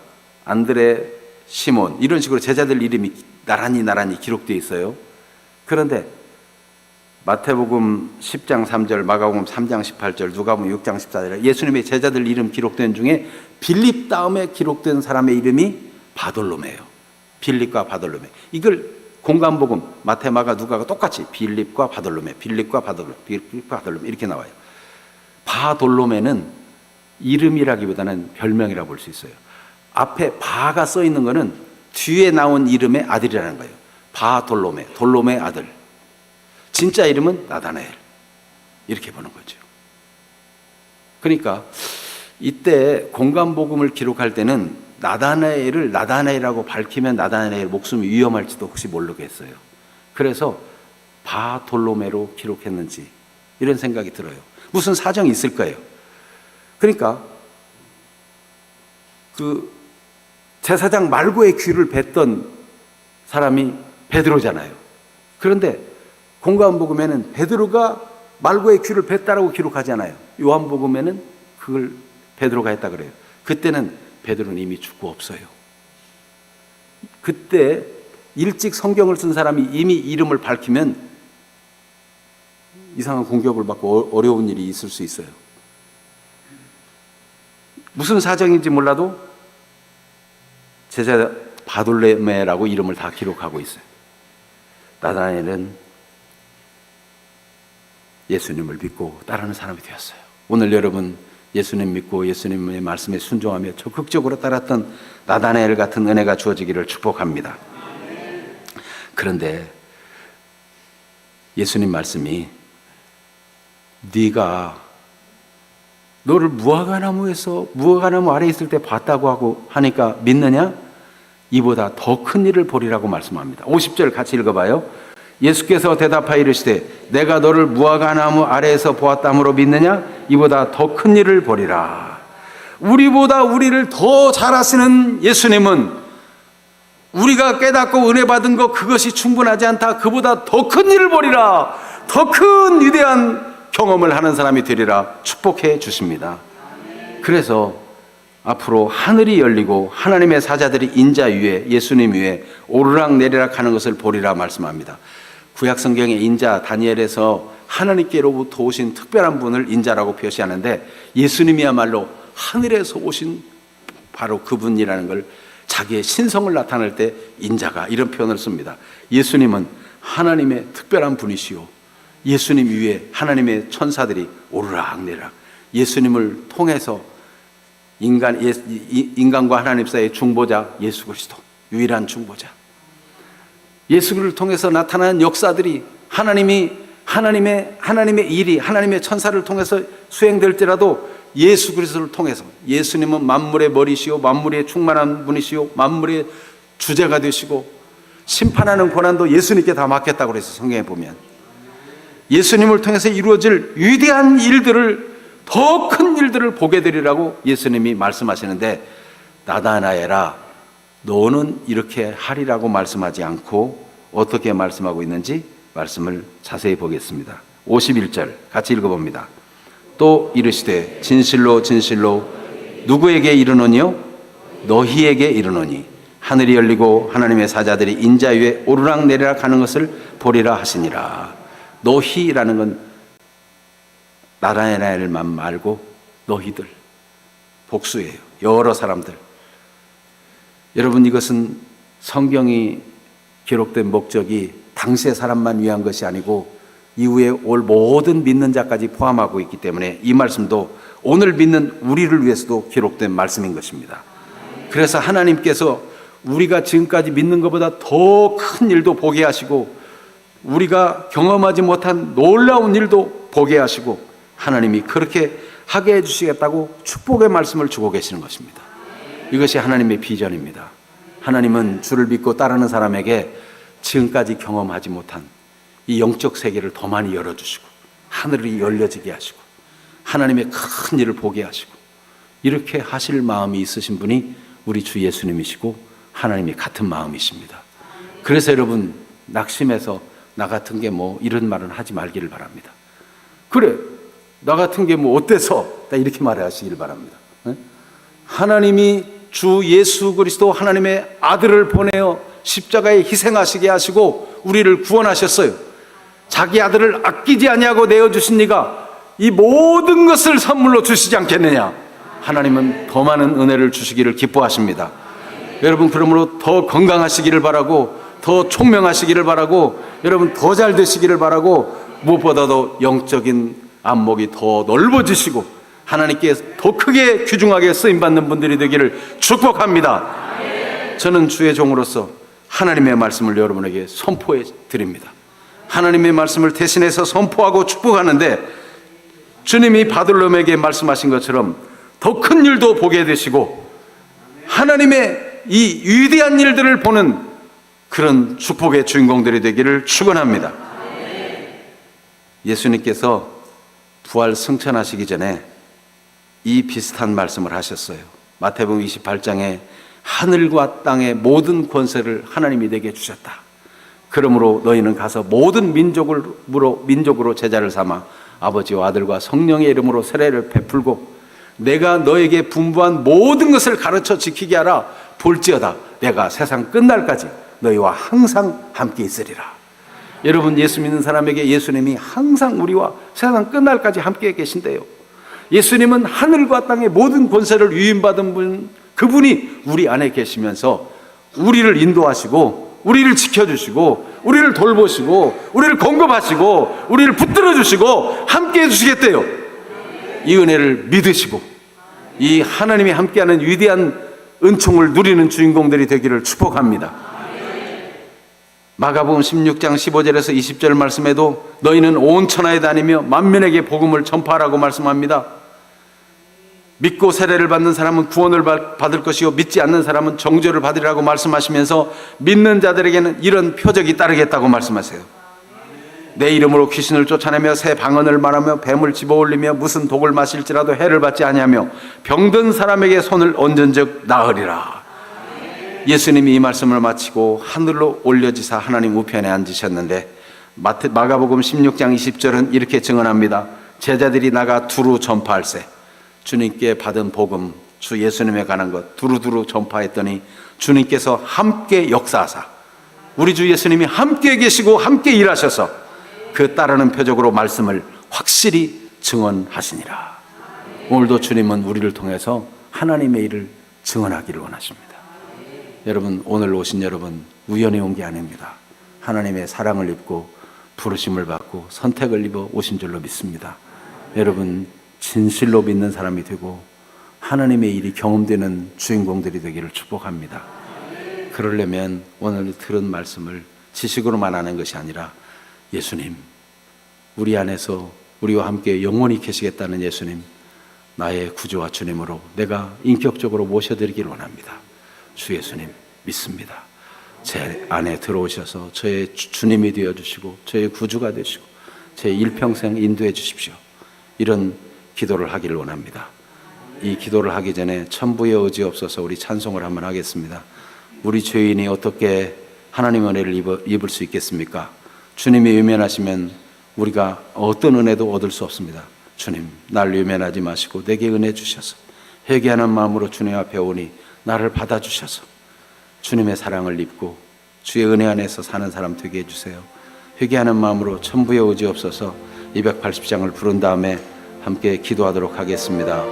안드레, 시몬 이런 식으로 제자들 이름이 나란히 기록되어 있어요. 그런데 마태복음 10장 3절, 마가복음 3장 18절, 누가복음 6장 14절 예수님의 제자들 이름 기록된 중에 빌립 다음에 기록된 사람의 이름이 바돌로메예요. 빌립과 바돌로메. 이걸 공간복음 마태, 마가, 누가가 똑같이 빌립과 바돌로메, 빌립과 바돌로메 이렇게 나와요. 바돌로메는 이름이라기보다는 별명이라고 볼 수 있어요. 앞에 바가 써 있는 거는 뒤에 나온 이름의 아들이라는 거예요. 바돌로메, 돌로메의 아들. 진짜 이름은 나다나엘. 이렇게 보는 거죠. 그러니까 이때 공간복음을 기록할 때는 나다나엘이라고 밝히면 나다나엘 목숨이 위험할지도 혹시 모르겠어요. 그래서 바돌로메로 기록했는지 이런 생각이 들어요. 무슨 사정이 있을 거예요. 그러니까 그 제사장 말고의 귀를 뱉던 사람이 베드로잖아요. 그런데 공관복음에는 베드로가 말고의 귀를 뱉다라고 기록하지 않아요. 요한복음에는 그걸 베드로가 했다 그래요. 그때는 베드로는 이미 죽고 없어요. 그때 일찍 성경을 쓴 사람이 이미 이름을 밝히면 이상한 공격을 받고 어려운 일이 있을 수 있어요. 무슨 사정인지 몰라도 제자 바돌레메라고 이름을 다 기록하고 있어요. 나다나엘은 예수님을 믿고 따르는 사람이 되었어요. 오늘 여러분 예수님 믿고 예수님의 말씀에 순종하며 적극적으로 따랐던 나다나엘 같은 은혜가 주어지기를 축복합니다. 그런데 예수님 말씀이 네가 너를 무화과나무 아래에 있을 때 봤다고 하고 하니까 믿느냐? 이보다 더 큰 일을 보리라고 말씀합니다. 50절 같이 읽어봐요. 예수께서 대답하여 이르시되 내가 너를 무화과나무 아래에서 보았다므로 믿느냐? 이보다 더 큰 일을 보리라. 우리보다 우리를 더 잘 아시는 예수님은 우리가 깨닫고 은혜 받은 것 그것이 충분하지 않다. 그보다 더 큰 일을 보리라. 더 큰 위대한 경험을 하는 사람이 되리라 축복해 주십니다. 그래서 앞으로 하늘이 열리고 하나님의 사자들이 인자 위에 예수님 위에 오르락내리락 하는 것을 보리라 말씀합니다. 구약 성경의 인자 다니엘에서 하나님께로부터 오신 특별한 분을 인자라고 표시하는데 예수님이야말로 하늘에서 오신 바로 그분이라는 걸 자기의 신성을 나타낼 때 인자가 이런 표현을 씁니다. 예수님은 하나님의 특별한 분이시오. 예수님 위에 하나님의 천사들이 오르락내리락 예수님을 통해서 인간과 하나님 사이의 중보자 예수 그리스도 유일한 중보자 예수를 통해서 나타나는 역사들이 하나님의 일이 하나님의 천사를 통해서 수행될지라도 예수 그리스도를 통해서 예수님은 만물의 머리시오 만물에 충만한 분이시오 만물의 주제가 되시고 심판하는 권한도 예수님께 다 맡겼다고 그래서 성경에 보면 예수님을 통해서 이루어질 위대한 일들을 더 큰 일들을 보게 되리라고 예수님이 말씀하시는데 나다나엘아 너는 이렇게 하리라고 말씀하지 않고 어떻게 말씀하고 있는지 말씀을 자세히 보겠습니다. 51절 같이 읽어봅니다. 또 이르시되 진실로 진실로 누구에게 이르노니요? 너희에게 이르노니 하늘이 열리고 하나님의 사자들이 인자 위에 오르락내리락 하는 것을 보리라 하시니라. 너희라는 건 나다나엘만 말고 너희들 복수예요. 여러 사람들. 여러분 이것은 성경이 기록된 목적이 당시의 사람만 위한 것이 아니고 이후에 올 모든 믿는 자까지 포함하고 있기 때문에 이 말씀도 오늘 믿는 우리를 위해서도 기록된 말씀인 것입니다. 그래서 하나님께서 우리가 지금까지 믿는 것보다 더 큰 일도 보게 하시고 우리가 경험하지 못한 놀라운 일도 보게 하시고 하나님이 그렇게 하게 해주시겠다고 축복의 말씀을 주고 계시는 것입니다. 이것이 하나님의 비전입니다. 하나님은 주를 믿고 따르는 사람에게 지금까지 경험하지 못한 이 영적 세계를 더 많이 열어주시고 하늘이 열려지게 하시고 하나님의 큰 일을 보게 하시고 이렇게 하실 마음이 있으신 분이 우리 주 예수님이시고 하나님이 같은 마음이십니다. 그래서 여러분 낙심해서 나 같은 게 뭐 이런 말은 하지 말기를 바랍니다. 그래 나 같은 게 뭐 어때서 이렇게 말하시길 바랍니다. 하나님이 주 예수 그리스도 하나님의 아들을 보내어 십자가에 희생하시게 하시고 우리를 구원하셨어요. 자기 아들을 아끼지 아니하고 내어주신 이가 이 모든 것을 선물로 주시지 않겠느냐. 하나님은 더 많은 은혜를 주시기를 기뻐하십니다. 여러분 그러므로 더 건강하시기를 바라고 더 총명하시기를 바라고 여러분 더 잘 되시기를 바라고 무엇보다도 영적인 안목이 더 넓어지시고 하나님께 더 크게 귀중하게 쓰임받는 분들이 되기를 축복합니다. 저는 주의 종으로서 하나님의 말씀을 여러분에게 선포해 드립니다. 하나님의 말씀을 대신해서 선포하고 축복하는데 주님이 바돌롬에게 말씀하신 것처럼 더 큰 일도 보게 되시고 하나님의 이 위대한 일들을 보는 그런 축복의 주인공들이 되기를 축원합니다. 예수님께서 부활 승천하시기 전에 이 비슷한 말씀을 하셨어요. 마태복음 28장에 하늘과 땅의 모든 권세를 하나님이 내게 주셨다. 그러므로 너희는 가서 모든 민족으로 제자를 삼아 아버지와 아들과 성령의 이름으로 세례를 베풀고 내가 너에게 분부한 모든 것을 가르쳐 지키게 하라. 볼지어다 내가 세상 끝날까지 너희와 항상 함께 있으리라. 여러분, 예수 믿는 사람에게 예수님이 항상 우리와 세상 끝날까지 함께 계신대요. 예수님은 하늘과 땅의 모든 권세를 위임받은 분, 그분이 우리 안에 계시면서 우리를 인도하시고 우리를 지켜주시고 우리를 돌보시고 우리를 공급하시고 우리를 붙들어 주시고 함께 해주시겠대요. 이 은혜를 믿으시고 이 하나님이 함께하는 위대한 은총을 누리는 주인공들이 되기를 축복합니다. 마가복음 16장 15절에서 20절 말씀에도 너희는 온 천하에 다니며 만민에게 복음을 전파하라고 말씀합니다. 믿고 세례를 받는 사람은 구원을 받을 것이요 믿지 않는 사람은 정죄를 받으리라고 말씀하시면서 믿는 자들에게는 이런 표적이 따르겠다고 말씀하세요. 내 이름으로 귀신을 쫓아내며 새 방언을 말하며 뱀을 집어올리며 무슨 독을 마실지라도 해를 받지 아니하며 병든 사람에게 손을 얹은즉 나으리라. 예수님이 이 말씀을 마치고 하늘로 올려지사 하나님 우편에 앉으셨는데 마가복음 16장 20절은 이렇게 증언합니다. 제자들이 나가 두루 전파할세. 주님께 받은 복음, 주 예수님에 관한 것 두루두루 전파했더니 주님께서 함께 역사하사 우리 주 예수님이 함께 계시고 함께 일하셔서 그 따르는 표적으로 말씀을 확실히 증언하시니라. 오늘도 주님은 우리를 통해서 하나님의 일을 증언하기를 원하십니다. 여러분, 오늘 오신 여러분 우연히 온 게 아닙니다. 하나님의 사랑을 입고 부르심을 받고 선택을 입어 오신 줄로 믿습니다. 여러분, 진실로 믿는 사람이 되고 하나님의 일이 경험되는 주인공들이 되기를 축복합니다. 그러려면 오늘 들은 말씀을 지식으로만 하는 것이 아니라 예수님, 우리 안에서 우리와 함께 영원히 계시겠다는 예수님, 나의 구주와 주님으로 내가 인격적으로 모셔드리기를 원합니다. 주 예수님 믿습니다. 제 안에 들어오셔서 저의 주님이 되어주시고 저의 구주가 되시고 제 일평생 인도해 주십시오. 이런 기도를 하기를 원합니다. 이 기도를 하기 전에 천부의 의지 없어서 우리 찬송을 한번 하겠습니다. 우리 죄인이 어떻게 하나님의 은혜를 입을 수 있겠습니까? 주님이 외면하시면 우리가 어떤 은혜도 얻을 수 없습니다. 주님, 날 외면하지 마시고 내게 은혜 주셔서 회개하는 마음으로 주님 앞에 오니 나를 받아주셔서 주님의 사랑을 입고 주의 은혜 안에서 사는 사람 되게 해주세요. 회개하는 마음으로 천부의 의지 없어서 280장을 부른 다음에 함께 기도하도록 하겠습니다.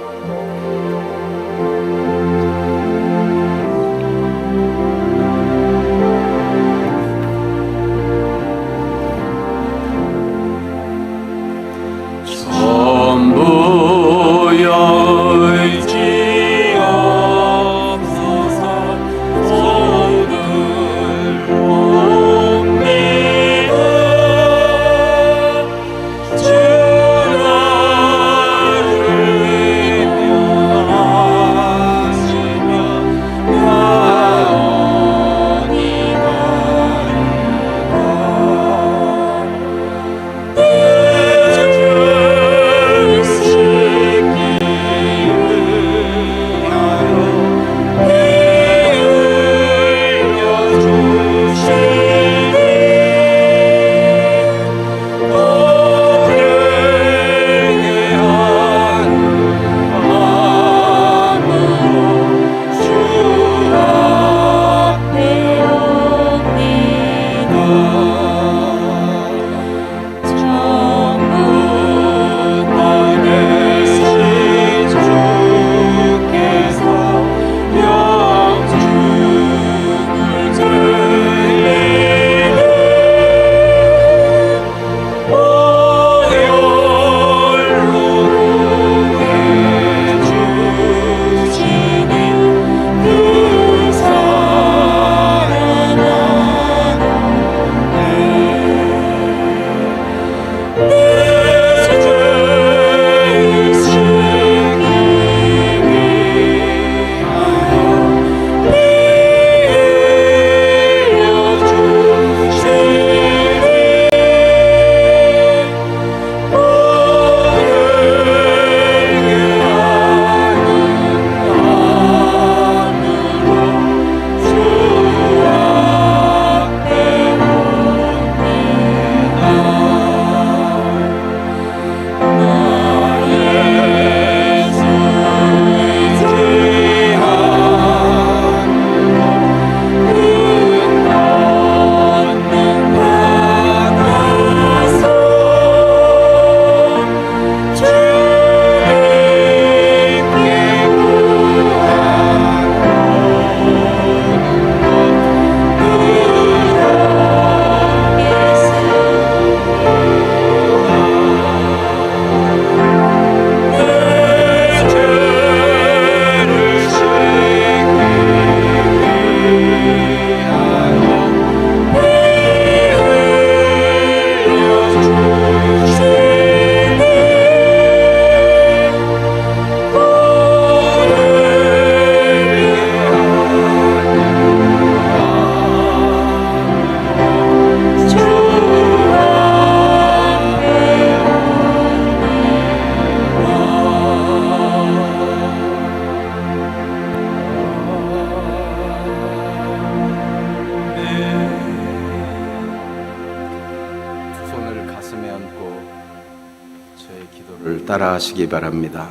따라하시기 바랍니다.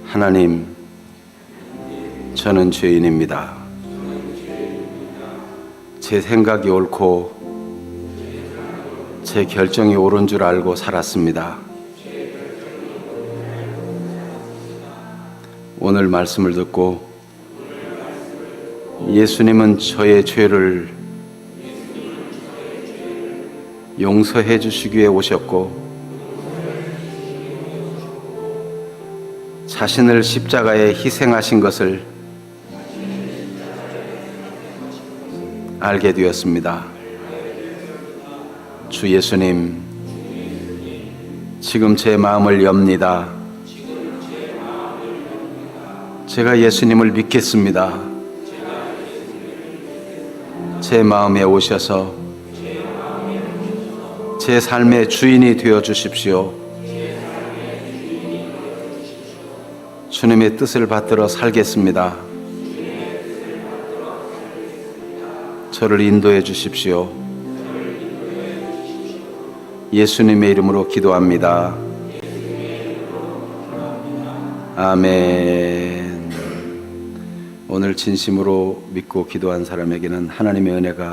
하나님, 저는 죄인입니다. 제 생각이 옳고 제 결정이 옳은 줄 알고 살았습니다. 오늘 말씀을 듣고 예수님은 저의 죄를 용서해 주시기 위해 오셨고 자신을 십자가에 희생하신 것을 알게 되었습니다. 주 예수님, 지금 제 마음을 엽니다. 제가 예수님을 믿겠습니다. 제 마음에 오셔서 제 삶의 주인이 되어 주십시오. 주님의 뜻을 받들어 살겠습니다. 저를 인도해 주십시오. 예수님의 이름으로 기도합니다. 아멘. 오늘 진심으로 믿고 기도한 사람에게는 하나님의 은혜가